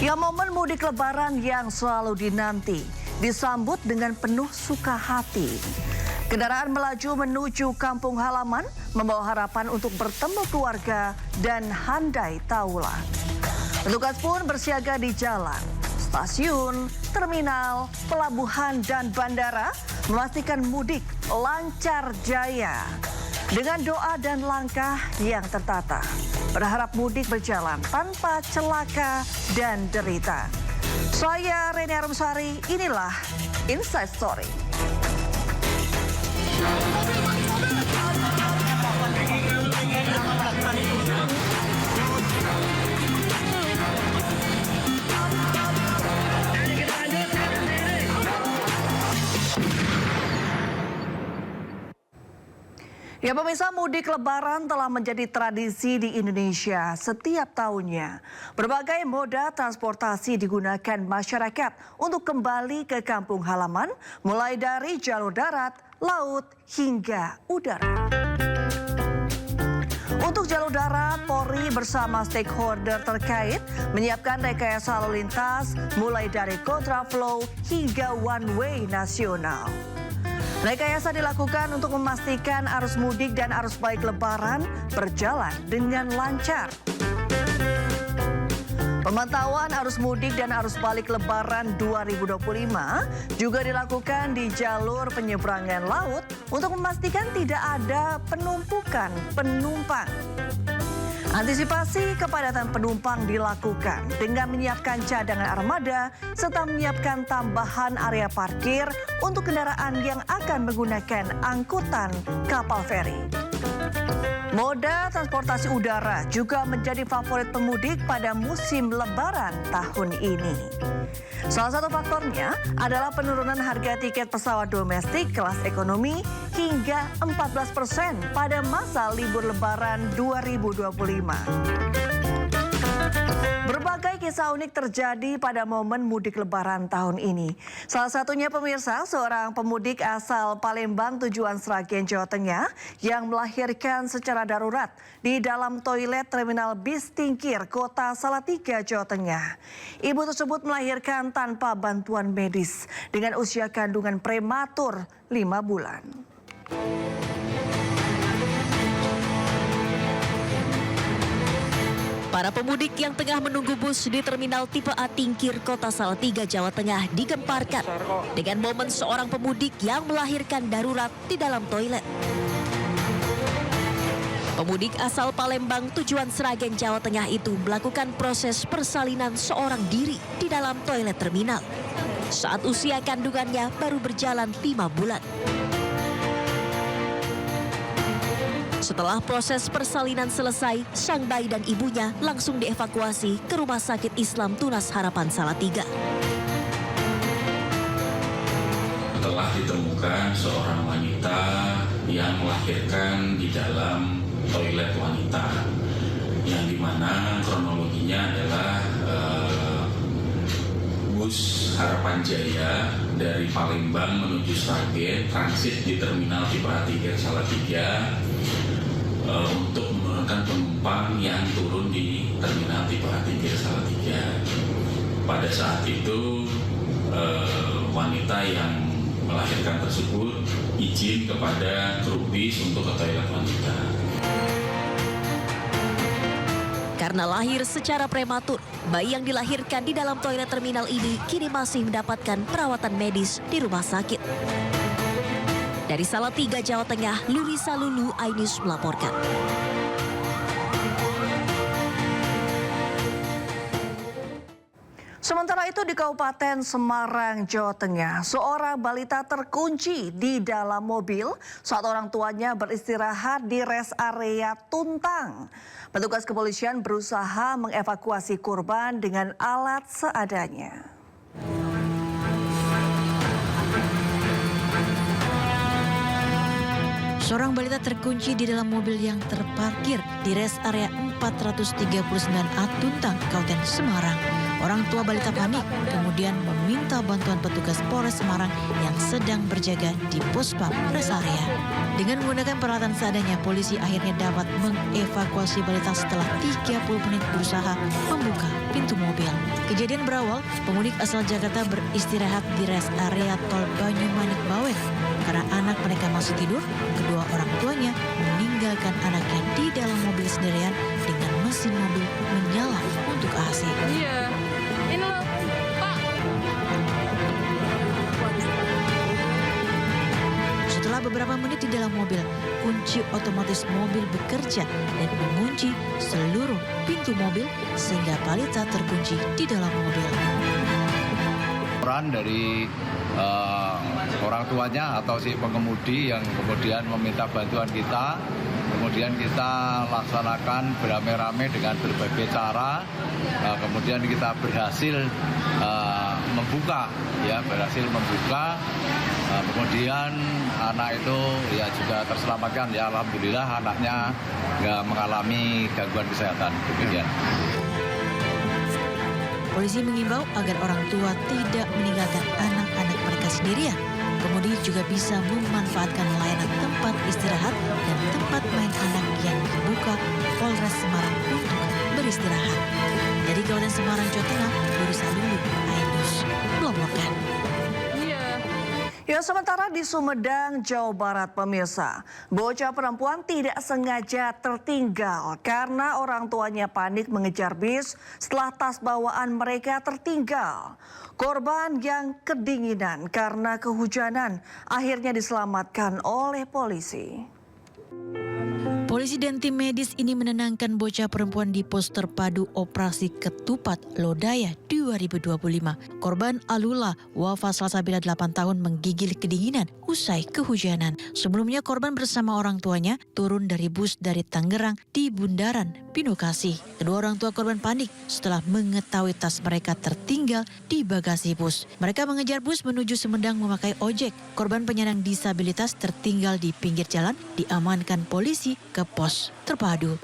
Ya, momen mudik lebaran yang selalu dinanti disambut dengan penuh suka hati. Kendaraan melaju menuju kampung halaman membawa harapan untuk bertemu keluarga dan handai taulan. Petugas pun bersiaga di jalan, stasiun, terminal, pelabuhan dan bandara memastikan mudik lancar jaya. Dengan doa dan langkah yang tertata, berharap mudik berjalan tanpa celaka dan derita. Saya Reni Arumsari, inilah Inside Story. Ya pemirsa, mudik lebaran telah menjadi tradisi di Indonesia setiap tahunnya. Berbagai moda transportasi digunakan masyarakat untuk kembali ke kampung halaman, mulai dari jalur darat, laut, hingga udara. Untuk jalur darat, Polri bersama stakeholder terkait menyiapkan rekayasa lalu lintas mulai dari kontraflow hingga one way nasional. Rekayasa dilakukan untuk memastikan arus mudik dan arus balik lebaran berjalan dengan lancar. Pemantauan arus mudik dan arus balik lebaran 2025 juga dilakukan di jalur penyeberangan laut untuk memastikan tidak ada penumpukan penumpang. Antisipasi kepadatan penumpang dilakukan dengan menyiapkan cadangan armada serta menyiapkan tambahan area parkir untuk kendaraan yang akan menggunakan angkutan kapal feri. Moda transportasi udara juga menjadi favorit pemudik pada musim lebaran tahun ini. Salah satu faktornya adalah penurunan harga tiket pesawat domestik kelas ekonomi hingga 14% pada masa libur lebaran 2025. Berbagai kisah unik terjadi pada momen mudik lebaran tahun ini. Salah satunya pemirsa, seorang pemudik asal Palembang tujuan Sragen, Jawa Tengah yang melahirkan secara darurat di dalam toilet terminal bis Tingkir, Kota Salatiga, Jawa Tengah. Ibu tersebut melahirkan tanpa bantuan medis dengan usia kandungan prematur 5 bulan. Para pemudik yang tengah menunggu bus di terminal tipe A Tingkir, Kota Salatiga, Jawa Tengah digemparkan dengan momen seorang pemudik yang melahirkan darurat di dalam toilet. Pemudik asal Palembang tujuan Sragen, Jawa Tengah itu melakukan proses persalinan seorang diri di dalam toilet terminal saat usia kandungannya baru berjalan 5 bulan. Setelah proses persalinan selesai, sang bayi dan ibunya langsung dievakuasi ke Rumah Sakit Islam Tunas Harapan Salatiga. Telah ditemukan seorang wanita yang melahirkan di dalam toilet wanita, yang dimana kronologinya adalah bus Harapan Jaya dari Palembang menuju Sragen transit di terminal tipe A3 Salatiga untuk menurunkan penumpang yang turun di terminal tipe A3 Salatiga. Pada saat itu wanita yang melahirkan tersebut izin kepada kru bis untuk ke toilet wanita. Karena lahir secara prematur, bayi yang dilahirkan di dalam toilet terminal ini kini masih mendapatkan perawatan medis di rumah sakit. Dari Salatiga, Jawa Tengah, Lurisa Lulu Ainis melaporkan. Sementara itu di Kabupaten Semarang, Jawa Tengah, seorang balita terkunci di dalam mobil saat orang tuanya beristirahat di rest area Tuntang. Petugas kepolisian berusaha mengevakuasi korban dengan alat seadanya. Seorang balita terkunci di dalam mobil yang terparkir di rest area 439A Tuntang, Kabupaten Semarang. Orang tua balita panik, kemudian meminta bantuan petugas Polres Semarang yang sedang berjaga di Puspam Rest Area. Dengan menggunakan peralatan seadanya, polisi akhirnya dapat mengevakuasi balita setelah 30 menit berusaha membuka pintu mobil. Kejadian berawal, pemudik asal Jakarta beristirahat di rest area tol Banyumanik Bawen. Karena anak mereka masih tidur, kedua orang tuanya meninggalkan anaknya di dalam mobil sendirian dengan mesin mobil menyala untuk AC. Iya, ini loh, Pak. Setelah beberapa menit di dalam mobil, kunci otomatis mobil bekerja dan mengunci seluruh pintu mobil sehingga balita terkunci di dalam mobil. Peran dari orang tuanya atau si pengemudi yang kemudian meminta bantuan kita, kemudian kita laksanakan beramai-ramai dengan berbagai cara, kemudian kita berhasil membuka, kemudian anak itu ya juga terselamatkan, ya alhamdulillah anaknya nggak mengalami gangguan kesehatan. Demikian. Polisi mengimbau agar orang tua tidak meninggalkan anak-anak mereka sendirian. Kemudi juga bisa memanfaatkan layanan tempat istirahat dan tempat main anak yang dibuka Polres Semarang untuk beristirahat. Dari Kabupaten Semarang, Jawa Tengah, Boris Alulu, Ainus, melaporkan. Ya, sementara di Sumedang, Jawa Barat, pemirsa, bocah perempuan tidak sengaja tertinggal karena orang tuanya panik mengejar bis setelah tas bawaan mereka tertinggal. Korban yang kedinginan karena kehujanan akhirnya diselamatkan oleh polisi. Polisi dan tim medis ini menenangkan bocah perempuan di pos terpadu operasi Ketupat Lodaya 2025. Korban Alula wafat Selasa bila 8 tahun menggigil kedinginan usai kehujanan. Sebelumnya korban bersama orang tuanya turun dari bus dari Tangerang di Bundaran Binokasi. Kedua orang tua korban panik setelah mengetahui tas mereka tertinggal di bagasi bus. Mereka mengejar bus menuju Sumedang memakai ojek. Korban penyandang disabilitas tertinggal di pinggir jalan diamankan polisi ke pos terpadu.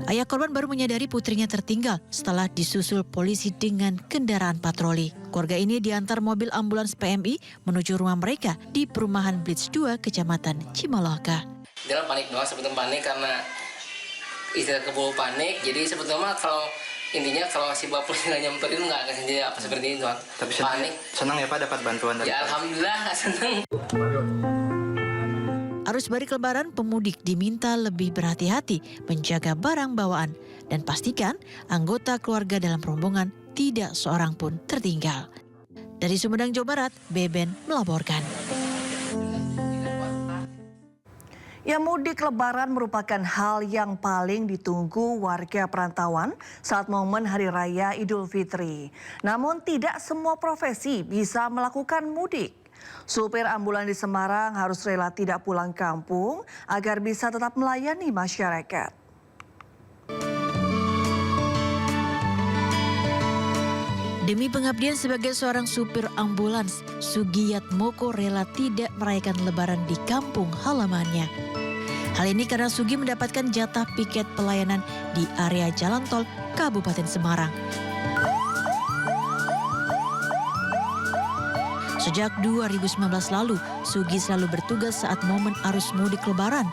Ayah korban baru menyadari putrinya tertinggal setelah disusul polisi dengan kendaraan patroli. Keluarga ini diantar mobil ambulans PMI menuju rumah mereka di perumahan Blitz 2, Kecamatan Cimaloka. Dia panik doang, sebetulnya panik karena istilah kebawa panik. Jadi sebetulnya kalau intinya kalau si bapak nggak nyamperin nggak akan jadi apa seperti itu. Tapi panik. Senang ya Pak dapat bantuan dari Ya alhamdulillah senang. Arus balik lebaran, pemudik diminta lebih berhati-hati menjaga barang bawaan dan pastikan anggota keluarga dalam rombongan tidak seorang pun tertinggal. Dari Sumedang, Jawa Barat, Beben melaporkan. Ya, mudik lebaran merupakan hal yang paling ditunggu warga perantauan saat momen Hari Raya Idul Fitri. Namun tidak semua profesi bisa melakukan mudik. Supir ambulan di Semarang harus rela tidak pulang kampung agar bisa tetap melayani masyarakat. Demi pengabdian sebagai seorang supir ambulans, Sugiyat Moko rela tidak merayakan lebaran di kampung halamannya. Hal ini karena Sugi mendapatkan jatah piket pelayanan di area jalan tol Kabupaten Semarang. Sejak 2019 lalu, Sugi selalu bertugas saat momen arus mudik lebaran.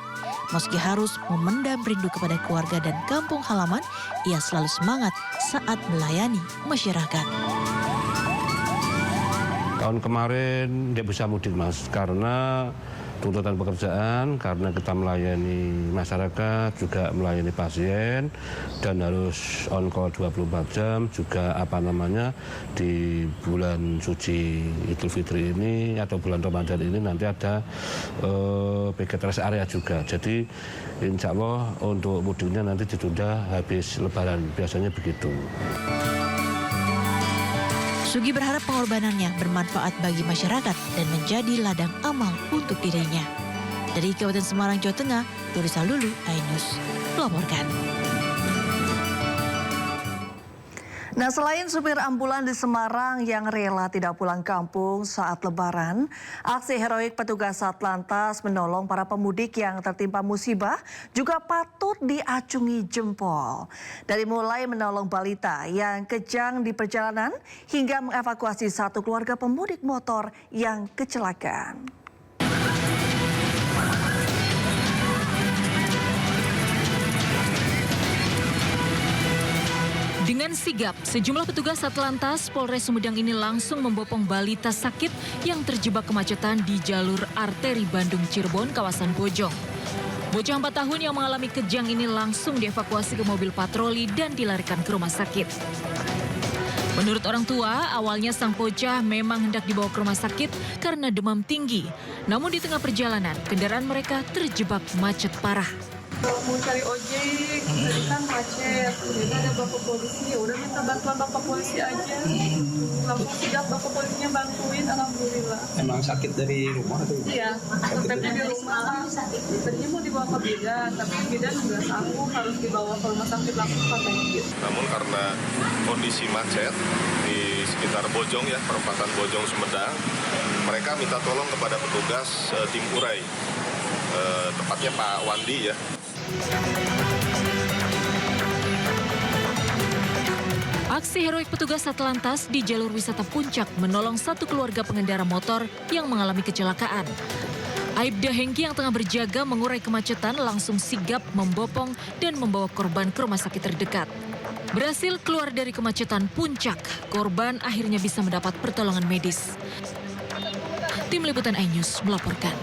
Meski harus memendam rindu kepada keluarga dan kampung halaman, ia selalu semangat saat melayani masyarakat. Tahun kemarin dia bisa mudik, Mas, karena tuntutan pekerjaan, karena kita melayani masyarakat, juga melayani pasien, dan harus on call 24 jam, juga di bulan suci Idul Fitri ini atau bulan Ramadan ini nanti ada piket rest area juga. Jadi insya Allah untuk mudiknya nanti ditunda habis lebaran, biasanya begitu. Sugi berharap pengorbanannya bermanfaat bagi masyarakat dan menjadi ladang amal untuk dirinya. Dari Kabupaten Semarang, Jawa Tengah, Turisa Lulu, Ainus melaporkan. Nah, selain supir ambulan di Semarang yang rela tidak pulang kampung saat Lebaran, aksi heroik petugas Satlantas menolong para pemudik yang tertimpa musibah juga patut diacungi jempol. Dari mulai menolong balita yang kejang di perjalanan hingga mengevakuasi satu keluarga pemudik motor yang kecelakaan. Dengan sigap, sejumlah petugas Satlantas Polres Sumedang ini langsung membopong balita sakit yang terjebak kemacetan di jalur arteri Bandung-Cirebon, kawasan Bojong. Bocah 4 tahun yang mengalami kejang ini langsung dievakuasi ke mobil patroli dan dilarikan ke rumah sakit. Menurut orang tua, awalnya sang bocah memang hendak dibawa ke rumah sakit karena demam tinggi. Namun di tengah perjalanan, kendaraan mereka terjebak macet parah. Mau cari ojek, tadi kan macet, jadi ada bapak polisi, ya udah minta bantuan bapak polisi aja. Langsung sigap bapak polisinya bantuin, alhamdulillah. Emang sakit dari rumah tuh? Iya, resepnya di rumah. Tadinya mau dibawa ke bidan, tapi bidan nggak sanggup, harus dibawa ke rumah sakit langsung katanya gitu. Namun karena kondisi macet di sekitar Bojong ya, perempatan Bojong Sumedang, mereka minta tolong kepada petugas tim urai, tepatnya Pak Wandi ya. Aksi heroik petugas Satlantas di jalur wisata Puncak menolong satu keluarga pengendara motor yang mengalami kecelakaan. Aibda Hengki yang tengah berjaga mengurai kemacetan langsung sigap membopong dan membawa korban ke rumah sakit terdekat. Berhasil keluar dari kemacetan Puncak, korban akhirnya bisa mendapat pertolongan medis. Tim Liputan iNews melaporkan.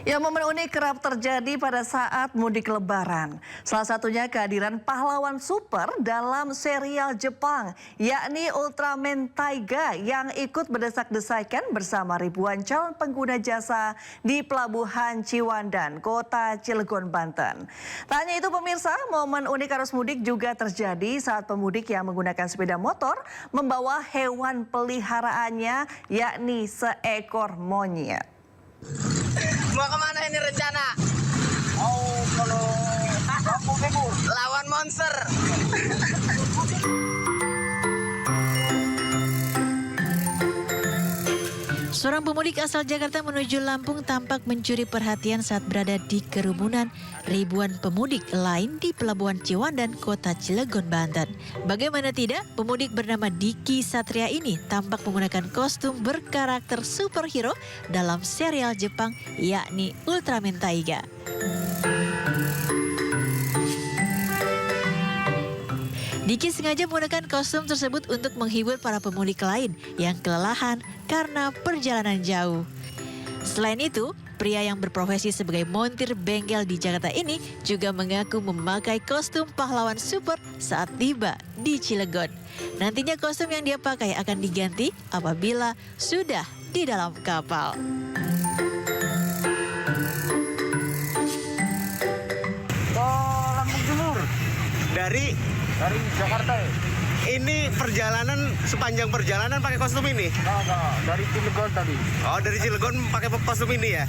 Ya, momen unik kerap terjadi pada saat mudik Lebaran. Salah satunya kehadiran pahlawan super dalam serial Jepang, yakni Ultraman Taiga yang ikut berdesak-desakan bersama ribuan calon pengguna jasa di Pelabuhan Ciwandan, Kota Cilegon, Banten. Tak hanya itu pemirsa, momen unik arus mudik juga terjadi saat pemudik yang menggunakan sepeda motor membawa hewan peliharaannya, yakni seekor monyet. Mau kemana ini rencana? Mau kalau kampung Timur. Lawan monster. Seorang pemudik asal Jakarta menuju Lampung tampak mencuri perhatian saat berada di kerumunan ribuan pemudik lain di Pelabuhan Ciwandan, Kota Cilegon, Banten. Bagaimana tidak, pemudik bernama Diki Satria ini tampak menggunakan kostum berkarakter superhero dalam serial Jepang, yakni Ultraman Taiga. Diki sengaja menggunakan kostum tersebut untuk menghibur para pemudik lain yang kelelahan karena perjalanan jauh. Selain itu, pria yang berprofesi sebagai montir bengkel di Jakarta ini juga mengaku memakai kostum pahlawan super saat tiba di Cilegon. Nantinya kostum yang dia pakai akan diganti apabila sudah di dalam kapal. Lampung Timur. Dari Jakarta ya? ini perjalanan, sepanjang perjalanan pakai kostum ini? Enggak, dari Cilegon tadi. Oh, dari Cilegon pakai kostum ini ya?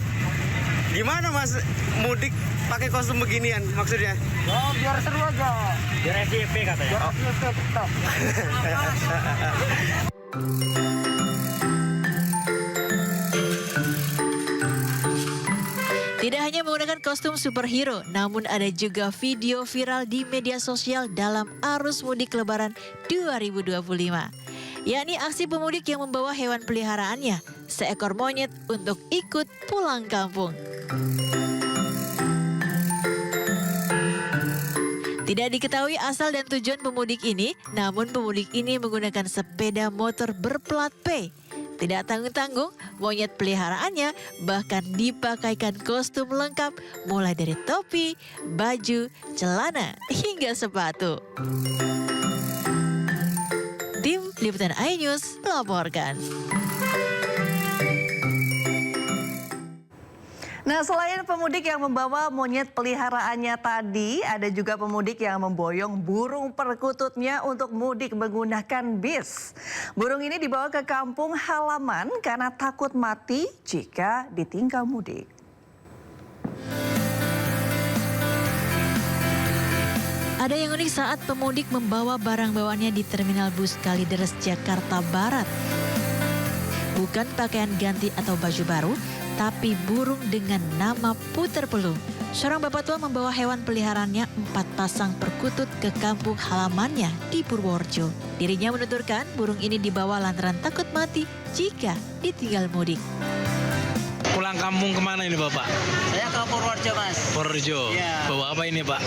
Gimana Mas mudik pakai kostum beginian maksudnya? Oh, biar seru aja. Biar SJP katanya. Biar SJP tetap. Tidak hanya menggunakan kostum superhero, namun ada juga video viral di media sosial dalam arus mudik Lebaran 2025. Yakni aksi pemudik yang membawa hewan peliharaannya, seekor monyet untuk ikut pulang kampung. Tidak diketahui asal dan tujuan pemudik ini, namun pemudik ini menggunakan sepeda motor berplat P. Tidak tanggung-tanggung, monyet peliharaannya bahkan dipakaikan kostum lengkap mulai dari topi, baju, celana, hingga sepatu. Tim Liputan iNews melaporkan. Nah, selain pemudik yang membawa monyet peliharaannya tadi, ada juga pemudik yang memboyong burung perkututnya untuk mudik menggunakan bis. Burung ini dibawa ke kampung halaman karena takut mati jika ditinggal mudik. Ada yang unik saat pemudik membawa barang bawaannya di Terminal Bus Kalideres, Jakarta Barat. Bukan pakaian ganti atau baju baru, tapi burung dengan nama Puter Pelung. Seorang bapak tua membawa hewan peliharaannya 4 pasang perkutut ke kampung halamannya di Purworejo. Dirinya menuturkan burung ini dibawa lantaran takut mati jika ditinggal mudik. Pulang kampung kemana ini Bapak? Saya ke Purworejo, Mas. Purworejo. Iya. Bawa apa ini Pak?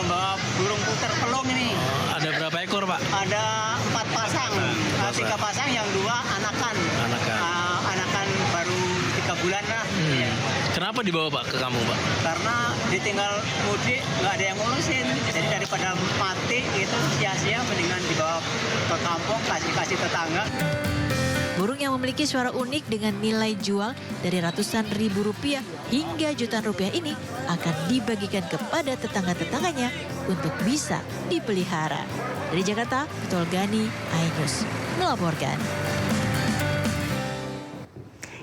Bawa burung puter pelung ini. Ada berapa ekor Pak? Ada 4 pasang. 3 pasang, yang 2 anakan. Anakan. Anakan baru 3 bulan lah. Iya. Kenapa dibawa Pak ke kampung Pak? Karena ditinggal mudik nggak ada yang ngurusin. Jadi daripada mati itu sia-sia, mendingan dibawa ke kampung, kasih tetangga. Burung yang memiliki suara unik dengan nilai jual dari ratusan ribu rupiah hingga jutaan rupiah ini akan dibagikan kepada tetangga-tetangganya untuk bisa dipelihara. Dari Jakarta, Betul Gani, iNews melaporkan.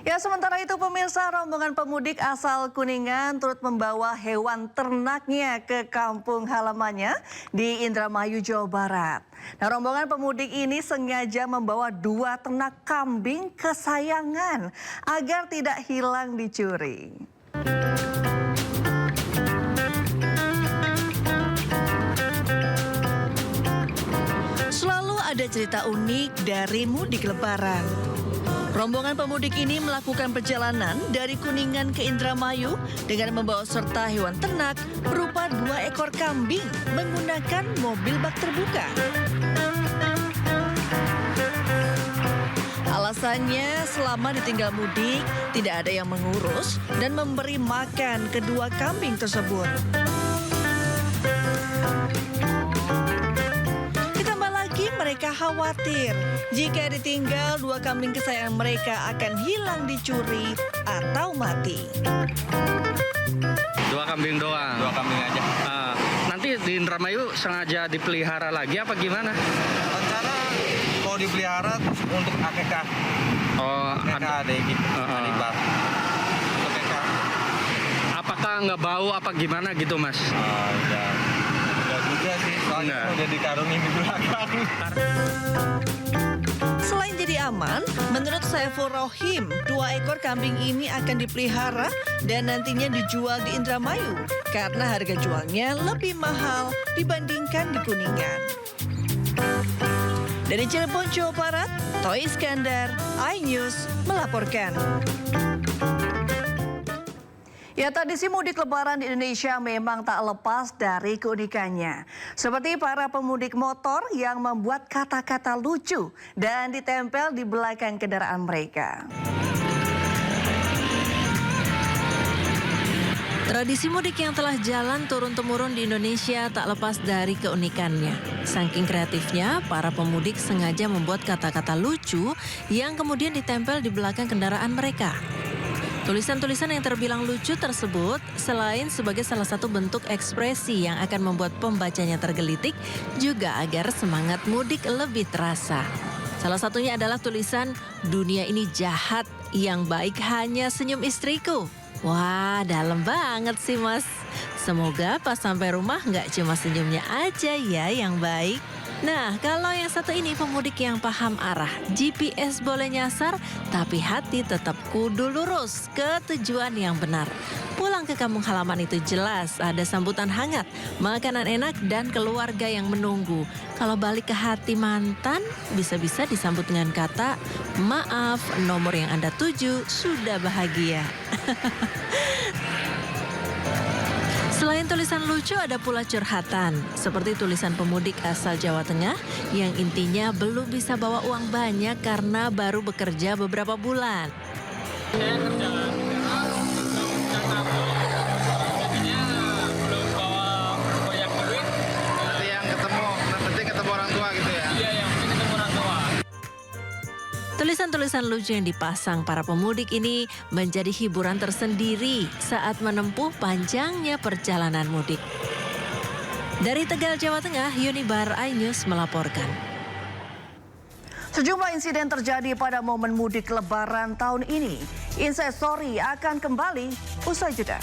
Ya, sementara itu pemirsa, rombongan pemudik asal Kuningan turut membawa hewan ternaknya ke kampung halamannya di Indramayu, Jawa Barat. Nah, rombongan pemudik ini sengaja membawa 2 ternak kambing kesayangan agar tidak hilang dicuri. Selalu ada cerita unik dari mudik Lebaran. Rombongan pemudik ini melakukan perjalanan dari Kuningan ke Indramayu dengan membawa serta hewan ternak berupa 2 ekor kambing menggunakan mobil bak terbuka. Alasannya selama ditinggal mudik tidak ada yang mengurus dan memberi makan kedua kambing tersebut. Mereka khawatir jika ditinggal 2 kambing kesayangan mereka akan hilang dicuri atau mati. 2 kambing doang? 2 kambing aja. Nanti di Indramayu sengaja dipelihara lagi apa gimana? Rencana mau dipelihara untuk akekah. Oh, ada gitu. Apakah nggak bau apa gimana gitu Mas? Udah juga sih, soalnya udah dikarungin di belakang. Selain jadi aman, menurut Saiful Rohim, 2 ekor kambing ini akan dipelihara dan nantinya dijual di Indramayu karena harga jualnya lebih mahal dibandingkan di Kuningan. Dari Cirebon, Jawa Barat, Toy Iskandar, iNews melaporkan. Ya, tradisi mudik Lebaran di Indonesia memang tak lepas dari keunikannya. Seperti para pemudik motor yang membuat kata-kata lucu dan ditempel di belakang kendaraan mereka. Tradisi mudik yang telah jalan turun-temurun di Indonesia tak lepas dari keunikannya. Saking kreatifnya, para pemudik sengaja membuat kata-kata lucu yang kemudian ditempel di belakang kendaraan mereka. Tulisan-tulisan yang terbilang lucu tersebut selain sebagai salah satu bentuk ekspresi yang akan membuat pembacanya tergelitik, juga agar semangat mudik lebih terasa. Salah satunya adalah tulisan, "Dunia ini jahat, yang baik hanya senyum istriku." Wah, dalam banget sih Mas. Semoga pas sampai rumah nggak cuma senyumnya aja ya yang baik. Nah, kalau yang satu ini pemudik yang paham arah, GPS boleh nyasar, tapi hati tetap kudu lurus ke tujuan yang benar. Pulang ke kampung halaman itu jelas ada sambutan hangat, makanan enak, dan keluarga yang menunggu. Kalau balik ke hati mantan, bisa-bisa disambut dengan kata, "Maaf, nomor yang Anda tuju sudah bahagia." Selain tulisan lucu, ada pula curhatan. Seperti tulisan pemudik asal Jawa Tengah yang intinya belum bisa bawa uang banyak karena baru bekerja beberapa bulan. Saya kerja jadinya belum bawa banyak duit. Nanti yang penting ketemu orang tua gitu ya? Iya, yang penting ketemu orang tua. Tulisan-tulisan lucu yang dipasang para pemudik ini menjadi hiburan tersendiri saat menempuh panjangnya perjalanan mudik. Dari Tegal, Jawa Tengah, Yunibar, iNews melaporkan. Sejumlah insiden terjadi pada momen mudik Lebaran tahun ini. Inside Story akan kembali usai jeda.